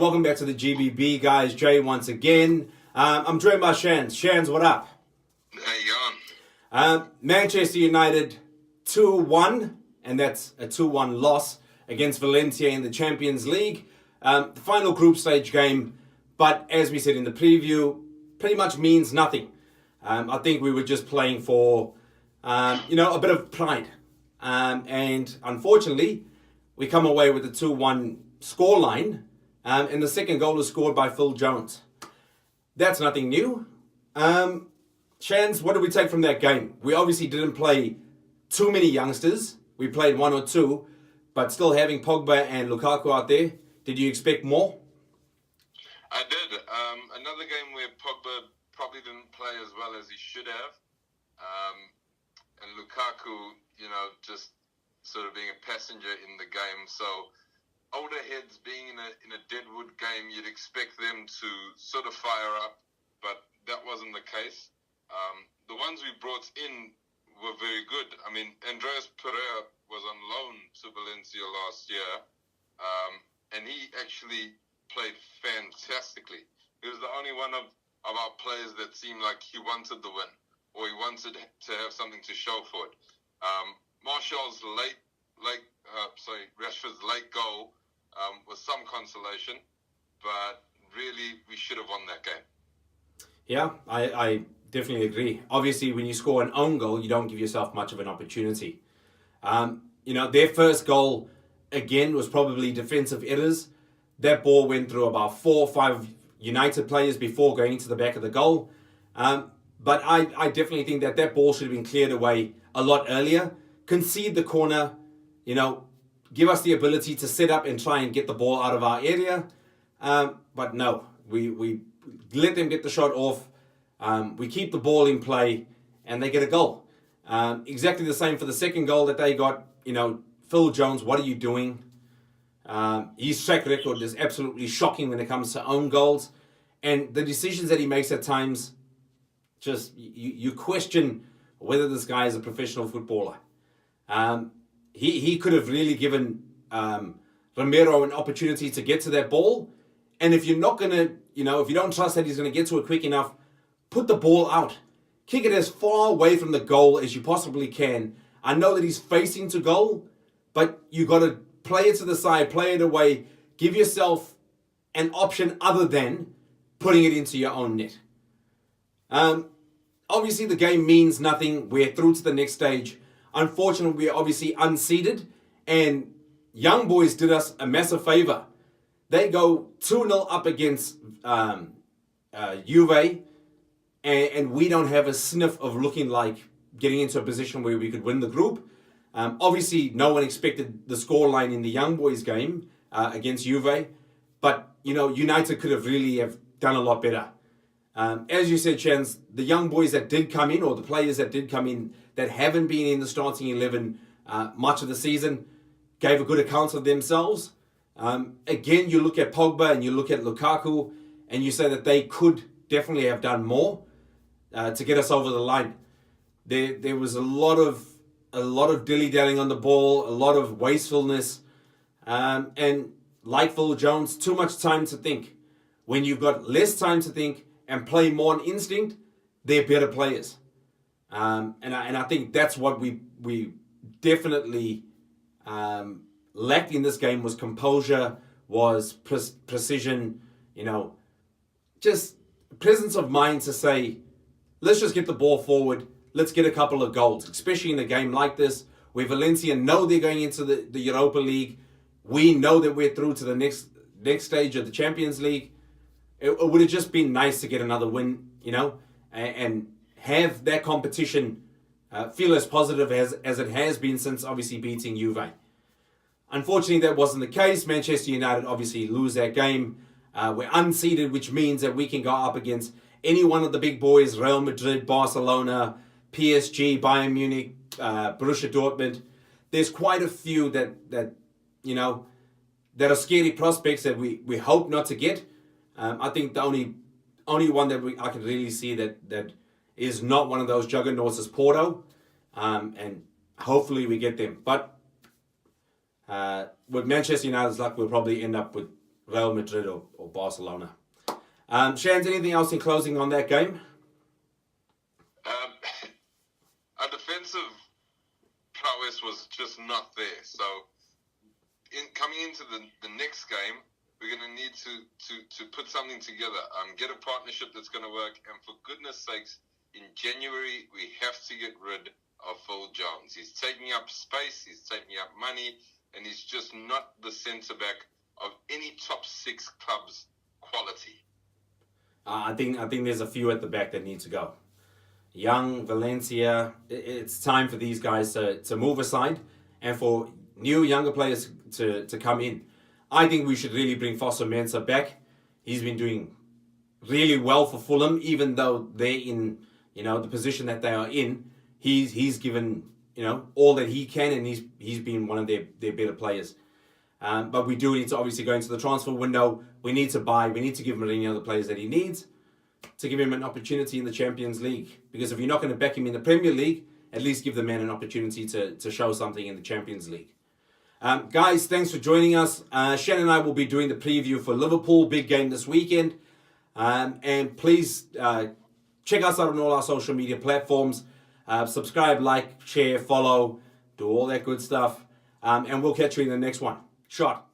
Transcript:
welcome back to the G.B.B, guys. Jay once again. I'm joined by Shan. Shans, what up? Hey, Jan. Manchester United 2-1, and that's a 2-1 loss against Valencia in the Champions League. The final group stage game, but as we said in the preview, pretty much means nothing. I think we were just playing for, a bit of pride. And unfortunately, we come away with a 2-1 scoreline, and the second goal was scored by Phil Jones. That's nothing new. Shans, what did we take from that game? We obviously didn't play too many youngsters. We played one or two, but still having Pogba and Lukaku out there, did you expect more? I did. Another game where Pogba probably didn't play as well as he should have. And Lukaku, just sort of being a passenger in the game. So older heads being in a deadwood game, you'd expect them to sort of fire up, but that wasn't the case. The ones we brought in were very good. I mean, Andreas Pereira was on loan to Valencia last year, and he actually played fantastically. He was the only one of our players that seemed like he wanted the win, or he wanted to have something to show for it. Rashford's late goal was some consolation, but really we should have won that game. Yeah, I definitely agree. Obviously, when you score an own goal, you don't give yourself much of an opportunity. Their first goal, again, was probably defensive errors. That ball went through about 4 or 5 United players before going into the back of the goal. But I definitely think that ball should have been cleared away a lot earlier. Concede the corner, give us the ability to set up and try and get the ball out of our area. But no, we let them get the shot off. We keep the ball in play and they get a goal. Exactly the same for the second goal that they got. Phil Jones, what are you doing? His track record is absolutely shocking when it comes to own goals. And the decisions that he makes at times, just you question whether this guy is a professional footballer. He could have really given Romero an opportunity to get to that ball. And if you're not going to, if you don't trust that he's going to get to it quick enough, put the ball out. Kick it as far away from the goal as you possibly can. I know that he's facing to goal, but you got to play it to the side, play it away, give yourself an option other than putting it into your own net. Obviously, the game means nothing. We're through to the next stage. Unfortunately, we're obviously unseeded, and Young Boys did us a massive favor. They go 2-0 up against Juve, and we don't have a sniff of looking like getting into a position where we could win the group. Obviously, no one expected the scoreline in the Young Boys game against Juve, but United could have really have done a lot better. As you said, Chance, the young boys that did come in, or the players that did come in that haven't been in the starting 11 much of the season, gave a good account of themselves. Again, you look at Pogba and you look at Lukaku, and you say that they could definitely have done more to get us over the line. There was a lot of dilly-dallying on the ball, a lot of wastefulness, and like Phil Jones, too much time to think. When you've got less time to think and play more on instinct, they're better players. And I think that's what we definitely lacked in this game, was composure, was precision, just presence of mind to say, let's just get the ball forward, let's get a couple of goals, especially in a game like this, where Valencia know they're going into the Europa League. We know that we're through to the next stage of the Champions League. It would have just been nice to get another win, and have that competition feel as positive as it has been since obviously beating Juve. Unfortunately, that wasn't the case. Manchester United obviously lose that game. We're unseeded, which means that we can go up against any one of the big boys: Real Madrid, Barcelona, PSG, Bayern Munich, Borussia Dortmund. There's quite a few that are scary prospects that we hope not to get. I think the only one that I can really see that is not one of those juggernauts is Porto, and hopefully we get them. But with Manchester United's luck, we'll probably end up with Real Madrid or Barcelona. Shans, anything else in closing on that game? Our defensive prowess was just not there. So, coming into the next game, we're going to need to put something together. Get a partnership that's going to work. And for goodness sakes, in January, we have to get rid of Phil Jones. He's taking up space, he's taking up money, and he's just not the centre-back of any top 6 clubs quality. I think there's a few at the back that need to go. Young, Valencia, it's time for these guys to move aside and for new, younger players to come in. I think we should really bring Fossa Mensah back. He's been doing really well for Fulham, even though they're in, the position that they are in. He's given, all that he can, and he's been one of their better players. But we do need to obviously go into the transfer window. We need to give Mourinho the players that he needs to give him an opportunity in the Champions League. Because if you're not going to back him in the Premier League, at least give the man an opportunity to show something in the Champions League. Guys, thanks for joining us. Shan and I will be doing the preview for Liverpool, big game this weekend. And please check us out on all our social media platforms. Subscribe, like, share, follow, do all that good stuff. And we'll catch you in the next one. Shot.